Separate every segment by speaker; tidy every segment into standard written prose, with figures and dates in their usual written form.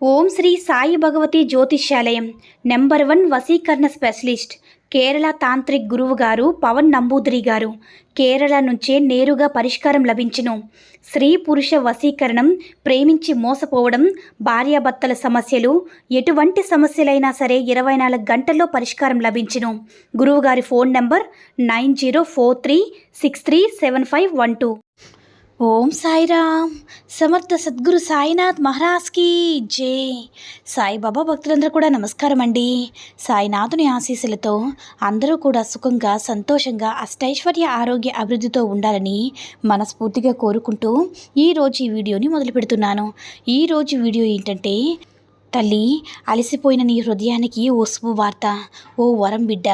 Speaker 1: ఓం శ్రీ సాయి భగవతి జ్యోతిష్యాలయం నెంబర్ 1 వశీకరణ specialist Kerala tantric గురువు గారు పవన్ నంబూదిరి గారు. కేరళ నుంచే నేరుగా పరిష్కారం లభించును. స్త్రీ పురుష వశీకరణం, ప్రేమించి మోసపోవడం, భార్యాభర్తల సమస్యలు, ఎటువంటి సమస్యలైనా సరే 24 గంటల్లో పరిష్కారం లభించును. గురువుగారి ఫోన్ నంబర్ 9043637512. ఓం సాయిరామ్. సమర్థ సద్గురు సాయినాథ్ మహారాజ్కి జై. సాయిబాబా భక్తులందరూ కూడా నమస్కారం అండి. సాయినాథుని ఆశీస్సులతో అందరూ కూడా సుఖంగా, సంతోషంగా, అష్టైశ్వర్య, ఆరోగ్య, అభివృద్ధితో ఉండాలని మనస్ఫూర్తిగా కోరుకుంటూ ఈరోజు ఈ వీడియోని మొదలు పెడుతున్నాను. ఈరోజు వీడియో ఏంటంటే, తల్లి, అలసిపోయిన నీ హృదయానికి ఓ శుభవార్త. ఓ వరం బిడ్డ,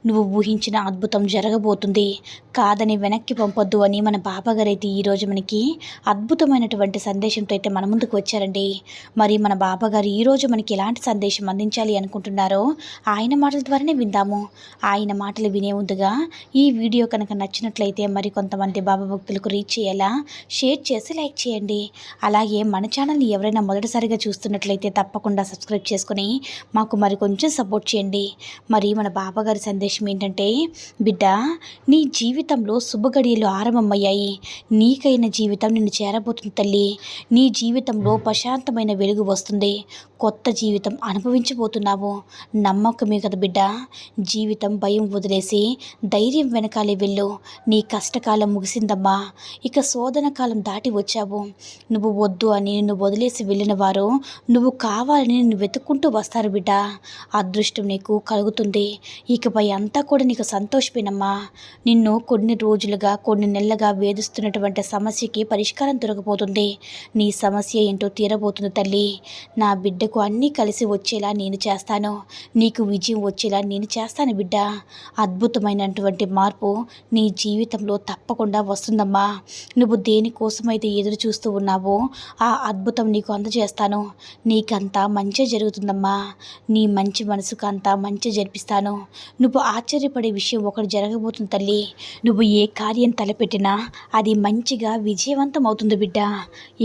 Speaker 1: నువ్వు ఊహించిన అద్భుతం జరగబోతుంది. కాదని వెనక్కి పంపొద్దు అని మన బాబాగారైతే ఈరోజు మనకి అద్భుతమైనటువంటి సందేశంతో అయితే మన ముందుకు వచ్చారండి. మరి మన బాబాగారు ఈరోజు మనకి ఎలాంటి సందేశం అందించాలి అనుకుంటున్నారో ఆయన మాటల ద్వారానే విందాము. ఆయన మాటలు వినే ముందుగా ఈ వీడియో కనుక నచ్చినట్లయితే మరి కొంతమంది బాబా భక్తులకు రీచ్ చేయాలా షేర్ చేసి లైక్ చేయండి. అలాగే మన ఛానల్ని ఎవరైనా మొదటిసారిగా చూస్తున్నట్లయితే తప్పకుండా సబ్స్క్రైబ్ చేసుకుని మాకు మరి కొంచెం సపోర్ట్ చేయండి. మరి మన బాబాగారి సందేశం ఏంటంటే, బిడ్డ, నీ జీవితంలో శుభగడియలు ఆరంభమయ్యాయి. నీకైన జీవితం నిన్ను చేరబోతుంది తల్లి. నీ జీవితంలో ప్రశాంతమైన వెలుగు వస్తుంది. కొత్త జీవితం అనుభవించబోతున్నావు. నమ్మకమే కదా బిడ్డ. జీవితం భయం వదిలేసి ధైర్యం వెనకాలే వెళ్ళు. నీ కష్టకాలం ముగిసిందమ్మా. ఇక శోధన కాలం దాటి వచ్చావు. నువ్వు వద్దు అని నిన్ను వదిలేసి వెళ్ళిన వారు నువ్వు కావాలని నిన్ను వెతుక్కుంటూ వస్తారు బిడ్డ. అదృష్టం నీకు కలుగుతుంది. ఇకపై అంతా కూడా నీకు సంతోషమేనమ్మా. నిన్ను కొన్ని రోజులుగా, కొన్ని నెలలుగా వేధిస్తున్నటువంటి సమస్యకి పరిష్కారం దొరకబోతుంది. నీ సమస్య ఏంటో తీరబోతుంది తల్లి. నా బిడ్డకు అన్నీ కలిసి వచ్చేలా నేను చేస్తాను. నీకు విజయం వచ్చేలా నేను చేస్తాను బిడ్డ. అద్భుతమైనటువంటి మార్పు నీ జీవితంలో తప్పకుండా వస్తుందమ్మా. నువ్వు దేనికోసమైతే ఎదురు చూస్తూ ఉన్నావో ఆ అద్భుతం నీకు అందజేస్తాను. నీకంతా మంచి జరుగుతుందమ్మా. నీ మంచి మనసుకు అంతా మంచి జరిపిస్తాను. నువ్వు ఆశ్చర్యపడే విషయం ఒకటి జరగబోతుంది తల్లి. నువ్వు ఏ కార్యం తలపెట్టినా అది మంచిగా విజయవంతం అవుతుంది బిడ్డ.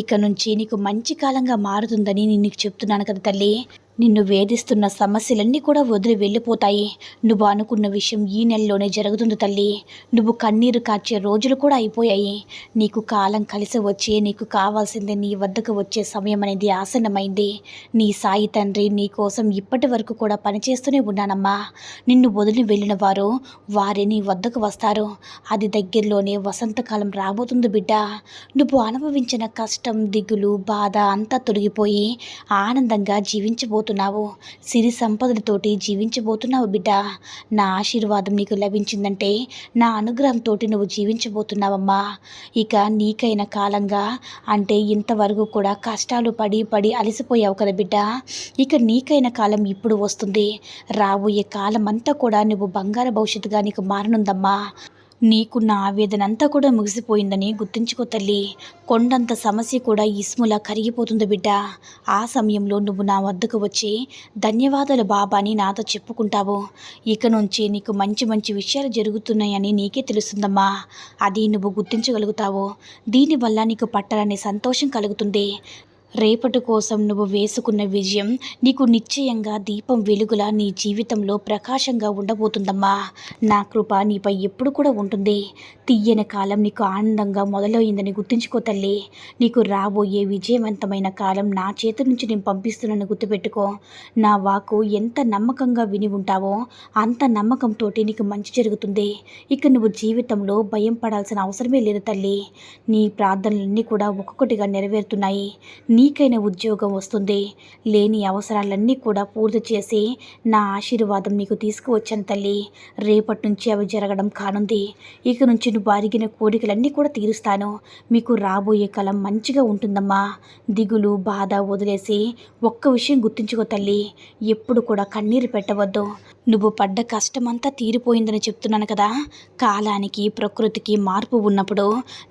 Speaker 1: ఇక నుంచి నీకు మంచి కాలంగా మారుతుందని నేను నీకు చెప్తున్నాను కదా తల్లి. నిన్ను వేధిస్తున్న సమస్యలన్నీ కూడా వదిలి వెళ్ళిపోతాయి. నువ్వు అనుకున్న విషయం ఈ నెలలోనే జరుగుతుంది తల్లి. నువ్వు కన్నీరు కార్చే రోజులు కూడా అయిపోయాయి. నీకు కాలం కలిసి వచ్చి నీకు కావాల్సింది నీ వద్దకు వచ్చే సమయం అనేది ఆసన్నమైంది. నీ సాయి తండ్రి నీ కోసం ఇప్పటి వరకు కూడా పనిచేస్తూనే ఉన్నానమ్మా. నిన్ను వదిలి వెళ్ళిన వారు వారే నీ వద్దకు వస్తారు. అది దగ్గరలోనే వసంతకాలం రాబోతుంది బిడ్డ. నువ్వు అనుభవించిన కష్టం, దిగులు, బాధ అంతా తొలగిపోయి ఆనందంగా జీవించబోతున్నావు. సిరి సంపదలతోటి జీవించబోతున్నావు బిడ్డ. నా ఆశీర్వాదం నీకు లభించిందంటే నా అనుగ్రహంతో నువ్వు జీవించబోతున్నావమ్మా. ఇక నీకైన కాలంగా, అంటే ఇంతవరకు కూడా కష్టాలు పడి పడి అలసిపోయావు కదా బిడ్డ. ఇక నీకైన కాలం ఇప్పుడు వస్తుంది. రాబోయే కాలం అంతా కూడా నువ్వు బంగారు భవిష్యత్తుగా నీకు మారనుందమ్మా. నీకున్న ఆవేదన అంతా కూడా ముగిసిపోయిందని గుర్తుంచుకో తల్లి. కొండంత సమస్య కూడా ఇస్ములా కరిగిపోతుంది బిడ్డ. ఆ సమయంలో నువ్వు నా వద్దకు వచ్చి ధన్యవాదాలు బాబా అని నాతో చెప్పుకుంటావు. ఇక నుంచి నీకు మంచి మంచి విషయాలు జరుగుతున్నాయని నీకే తెలుస్తుందమ్మా. అది నువ్వు గుర్తించగలుగుతావు. దీనివల్ల నీకు పట్టరాని సంతోషం కలుగుతుంది. రేపటి కోసం నువ్వు వేసుకున్న విజయం నీకు నిశ్చయంగా దీపం వెలుగులా నీ జీవితంలో ప్రకాశంగా ఉండబోతుందమ్మా. నా కృప నీపై ఎప్పుడు కూడా ఉంటుంది. తీయని కాలం నీకు ఆనందంగా మొదలైందని గుర్తుంచుకో తల్లి. నీకు రాబోయే విజయవంతమైన కాలం నా చేతి నుంచి నేను పంపిస్తున్నాను గుర్తుపెట్టుకో. నా వాకు ఎంత నమ్మకంగా విని ఉంటావో అంత నమ్మకంతో నీకు మంచి జరుగుతుంది. ఇక నువ్వు జీవితంలో భయం పడాల్సిన అవసరమే లేదు తల్లి. నీ ప్రార్థనలన్నీ కూడా ఒక్కొక్కటిగా నెరవేరుతున్నాయి. నీకైన ఉద్యోగం వస్తుంది. లేని అవసరాలన్నీ కూడా పూర్తి చేసి నా ఆశీర్వాదం నీకు తీసుకువచ్చాను తల్లి. రేపటి నుంచి అవి జరగడం కానుంది. ఇక నుంచి నువ్వు అడిగిన కోరికలన్నీ కూడా తీరుస్తాను. మీకు రాబోయే కాలం మంచిగా ఉంటుందమ్మా. దిగులు, బాధ వదిలేసి ఒక్క విషయం గుర్తుంచుకో తల్లి. ఎప్పుడు కూడా కన్నీరు పెట్టవద్దు. నువ్వు పడ్డ కష్టమంతా తీరిపోయిందని చెప్తున్నాను కదా. కాలానికి, ప్రకృతికి మార్పు ఉన్నప్పుడు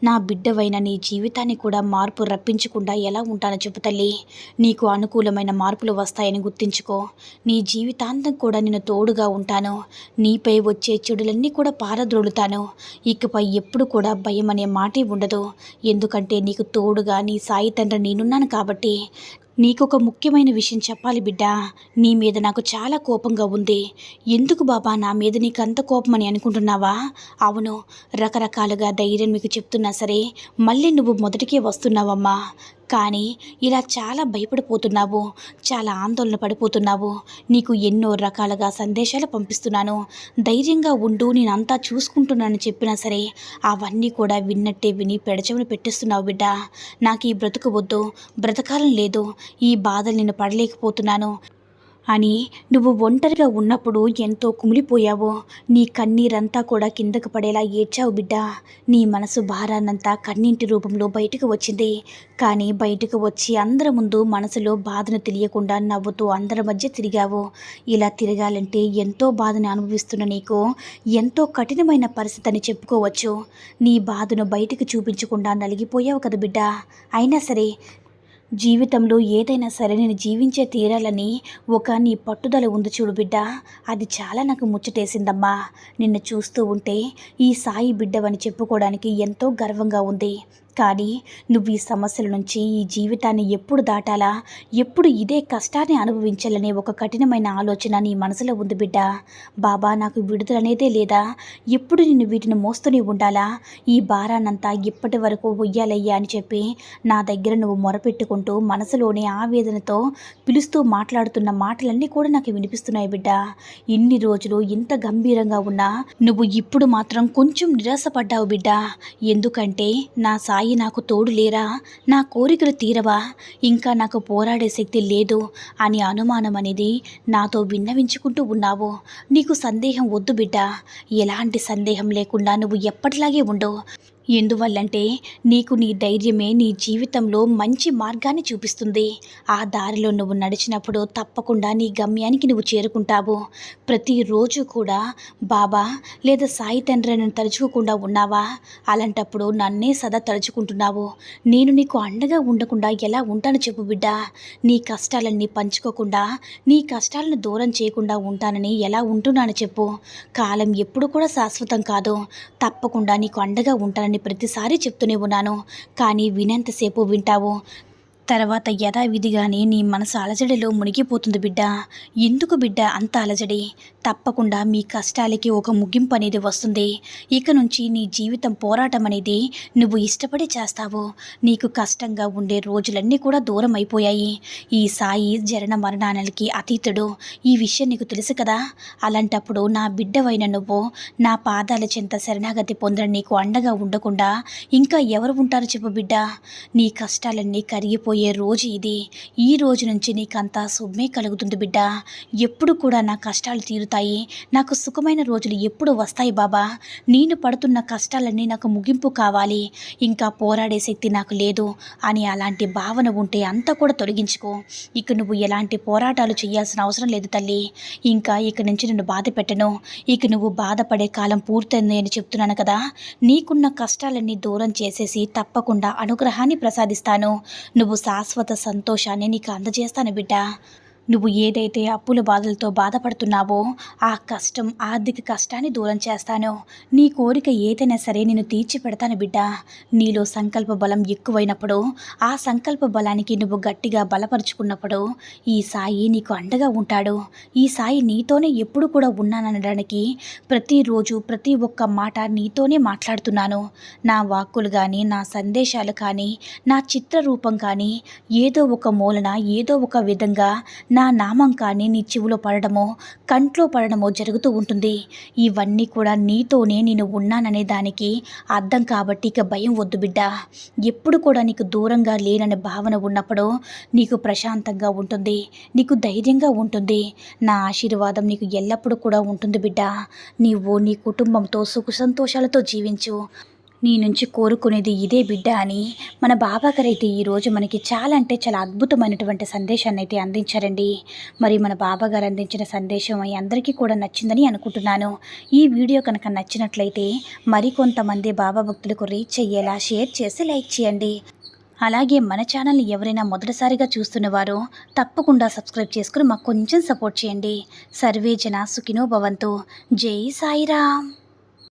Speaker 1: నా బిడ్డవైన నీ జీవితాన్ని కూడా మార్పు రప్పించకుండా ఎలా ఉంటానో చెప్పు తల్లి. నీకు అనుకూలమైన మార్పులు వస్తాయని గుర్తించుకో. నీ జీవితాంతం కూడా నేను తోడుగా ఉంటాను. నీపై వచ్చే చెడులన్నీ కూడా పారద్రోలుతాను. ఇకపై ఎప్పుడు కూడా భయం అనే మాటే ఉండదు. ఎందుకంటే నీకు తోడుగా నీ సాయి తండ్రి నేనున్నాను కాబట్టి. నీకొక ముఖ్యమైన విషయం చెప్పాలి బిడ్డా. నీ మీద నాకు చాలా కోపంగా ఉంది. ఎందుకు బాబా నా మీద నీకు అంత కోపమని అనుకుంటున్నావా? అవును, రకరకాలుగా ధైర్యం మీకు చెప్తున్నా సరే మళ్ళీ నువ్వు మొదటికే వస్తున్నావమ్మా. కానీ ఇలా చాలా భయపడిపోతున్నావు, చాలా ఆందోళన పడిపోతున్నావు. నీకు ఎన్నో రకాలుగా సందేశాలు పంపిస్తున్నాను. ధైర్యంగా ఉండు, నేనంతా చూసుకుంటున్నానని చెప్పినా సరే అవన్నీ కూడా విన్నట్టే విని పెడచెవిన పెట్టేస్తున్నావు బిడ్డ. నాకు ఈ బ్రతుకు వద్దు, బ్రతకాలం లేదు, ఈ బాధలు నేను పడలేకపోతున్నాను అని నువ్వు ఒంటరిగా ఉన్నప్పుడు ఎంతో కుమిలిపోయావు. నీ కన్నీరంతా కూడా కిందకు పడేలా ఏడ్చావు బిడ్డ. నీ మనసు భారాన్నంతా కన్నీటి రూపంలో బయటకు వచ్చింది. కానీ బయటకు వచ్చి అందరి ముందు మనసులో బాధను తెలియకుండా నవ్వుతూ అందరి మధ్య తిరిగావు. ఇలా తిరగాలంటే ఎంతో బాధను అనుభవిస్తున్న నీకు ఎంతో కఠినమైన పరిస్థితి అని చెప్పుకోవచ్చు. నీ బాధను బయటకు చూపించకుండా నలిగిపోయావు కదా బిడ్డ. అయినా సరే జీవితంలో ఏదైనా సరే నేను జీవించే తీరాలని నీ పట్టుదల ఉంది చూడు బిడ్డ. అది చాలా నాకు ముచ్చటేసిందమ్మా. నిన్ను చూస్తూ ఉంటే ఈ సాయి బిడ్డవని చెప్పుకోవడానికి ఎంతో గర్వంగా ఉంది. కానీ నువ్వు ఈ సమస్యల నుంచి ఈ జీవితాన్ని ఎప్పుడు దాటాలా, ఎప్పుడు ఇదే కష్టాన్ని అనుభవించాలనే ఒక కఠినమైన ఆలోచన నీ మనసులో ఉంది బిడ్డ. బాబా నాకు విడుదలనేదే లేదా, ఎప్పుడు నిన్ను వీటిని మోస్తూనే ఉండాలా, ఈ భారాన్నంతా ఇప్పటి వరకు ఉయ్యాలయ్యా అని చెప్పి నా దగ్గర నువ్వు మొరపెట్టుకుంటూ మనసులోని ఆవేదనతో పిలుస్తూ మాట్లాడుతున్న మాటలన్నీ కూడా నాకు వినిపిస్తున్నాయి బిడ్డ. ఇన్ని రోజులు ఇంత గంభీరంగా ఉన్నా నువ్వు ఇప్పుడు మాత్రం కొంచెం నిరాశపడ్డావు బిడ్డ. ఎందుకంటే నా సాయి నాకు తోడు లేరా, నా కోరికలు తీరవా, ఇంకా నాకు పోరాడే శక్తి లేదు అని అనుమానం అనేది నాతో విన్నవించుకుంటూ ఉన్నావు. నీకు సందేహం వద్దు బిడ్డ. ఎలాంటి సందేహం లేకుండా నువ్వు ఎప్పటిలాగే ఉండు. ఎందువల్లంటే నీకు నీ ధైర్యమే నీ జీవితంలో మంచి మార్గాన్ని చూపిస్తుంది. ఆ దారిలో నువ్వు నడిచినప్పుడు తప్పకుండా నీ గమ్యానికి నువ్వు చేరుకుంటావు. ప్రతిరోజు కూడా బాబా లేదా సాయి తండ్రిని తలుచుకోకుండా ఉన్నావా? అలాంటప్పుడు నన్నే సదా తలుచుకుంటున్నావు. నేను నీకు అండగా ఉండకుండా ఎలా ఉంటాను చెప్పు బిడ్డ. నీ కష్టాలన్నీ పంచుకోకుండా, నీ కష్టాలను దూరం చేయకుండా ఉంటానని ఎలా ఉంటున్నాను చెప్పు. కాలం ఎప్పుడు కూడా శాశ్వతం కాదు. తప్పకుండా నీకు అండగా ఉంటానని ప్రతిసారి చెప్తూనే ఉన్నాను. కానీ వినేంతసేపు వింటావు, తర్వాత యథావిధిగానే నీ మనసు అలజడిలో మునిగిపోతుంది బిడ్డ. ఎందుకు బిడ్డ అంత అలజడి? తప్పకుండా మీ కష్టాలకి ఒక ముగింపు అనేది వస్తుంది. ఇక నుంచి నీ జీవితం పోరాటం అనేది నువ్వు ఇష్టపడి చేస్తావు. నీకు కష్టంగా ఉండే రోజులన్నీ కూడా దూరం అయిపోయాయి. ఈ సాయి జరణ మరణాలకి అతీతుడు. ఈ విషయం నీకు తెలుసు కదా. అలాంటప్పుడు నా బిడ్డవైన నువ్వు నా పాదాల చెంత శరణాగతి పొందడం నీకు అండగా ఉండకుండా ఇంకా ఎవరు ఉంటారు చెప్పు బిడ్డ. నీ కష్టాలన్నీ కరిగిపోయి రోజు ఇది. ఈ రోజు నుంచి నీకంతా శుభమే కలుగుతుంది బిడ్డ. ఎప్పుడు కూడా నా కష్టాలు తీరుతాయి, నాకు సుఖమైన రోజులు ఎప్పుడు వస్తాయి బాబా. నేను పడుతున్న కష్టాలన్నీ నాకు ముగింపు కావాలి, ఇంకా పోరాడే శక్తి నాకు లేదు అని అలాంటి భావన ఉంటే అంతా కూడా తొలగించుకో. ఇక నువ్వు ఎలాంటి పోరాటాలు చేయాల్సిన అవసరం లేదు తల్లి. ఇంకా ఇక నుంచి నిన్ను బాధ పెట్టను. ఇక నువ్వు బాధపడే కాలం పూర్తయింది అని చెప్తున్నాను కదా. నీకున్న కష్టాలన్నీ దూరం చేసేసి తప్పకుండా అనుగ్రహాన్ని ప్రసాదిస్తాను. నువ్వు శాశ్వత సంతోషాన్ని నీకు అందజేస్తాను బిడ్డ. నువ్వు ఏదైతే అప్పుల బాధలతో బాధపడుతున్నావో ఆ కష్టం, ఆర్థిక కష్టాన్ని దూరం చేస్తాను. నీ కోరిక ఏదైనా సరే నేను తీర్చి పెడతాను బిడ్డ. నీలో సంకల్ప బలం ఎక్కువైనప్పుడు, ఆ సంకల్ప బలానికి నువ్వు గట్టిగా బలపరుచుకున్నప్పుడు ఈ సాయి నీకు అండగా ఉంటాడు. ఈ సాయి నీతోనే ఎప్పుడు కూడా ఉన్నాననడానికి ప్రతిరోజు ప్రతి ఒక్క మాట నీతోనే మాట్లాడుతున్నాను. నా వాక్కులు కానీ, నా సందేశాలు కానీ, నా చిత్రరూపం కానీ ఏదో ఒక మూలన, ఏదో ఒక విధంగా నా నామం కానీ నీ చెవిలో పడడమో, కంట్లో పడడమో జరుగుతూ ఉంటుంది. ఇవన్నీ కూడా నీతోనే నేను ఉన్నాననే దానికి అర్థం. కాబట్టి ఇక భయం వద్దు బిడ్డ. ఎప్పుడు కూడా నీకు దూరంగా లేననే భావన ఉన్నప్పుడు నీకు ప్రశాంతంగా ఉంటుంది, నీకు ధైర్యంగా ఉంటుంది. నా ఆశీర్వాదం నీకు ఎల్లప్పుడూ కూడా ఉంటుంది బిడ్డ. నీవు నీ కుటుంబంతో సుఖ సంతోషాలతో జీవించు. నీ నుంచి కోరుకునేది ఇదే బిడ్డ అని మన బాబాగారు అయితే ఈరోజు మనకి చాలా అంటే చాలా అద్భుతమైనటువంటి సందేశాన్ని అయితే అందించారండి. మరి మన బాబాగారు అందించిన సందేశం అందరికీ కూడా నచ్చిందని అనుకుంటున్నాను. ఈ వీడియో కనుక నచ్చినట్లయితే మరికొంతమంది బాబా భక్తులకు రీచ్ అయ్యేలా షేర్ చేసి లైక్ చేయండి. అలాగే మన ఛానల్ని ఎవరైనా మొదటిసారిగా చూస్తున్నవారో తప్పకుండా సబ్స్క్రైబ్ చేసుకుని మాకు కొంచెం సపోర్ట్ చేయండి. సర్వే జన సుఖినో భవంతు. జై సాయిరామ్.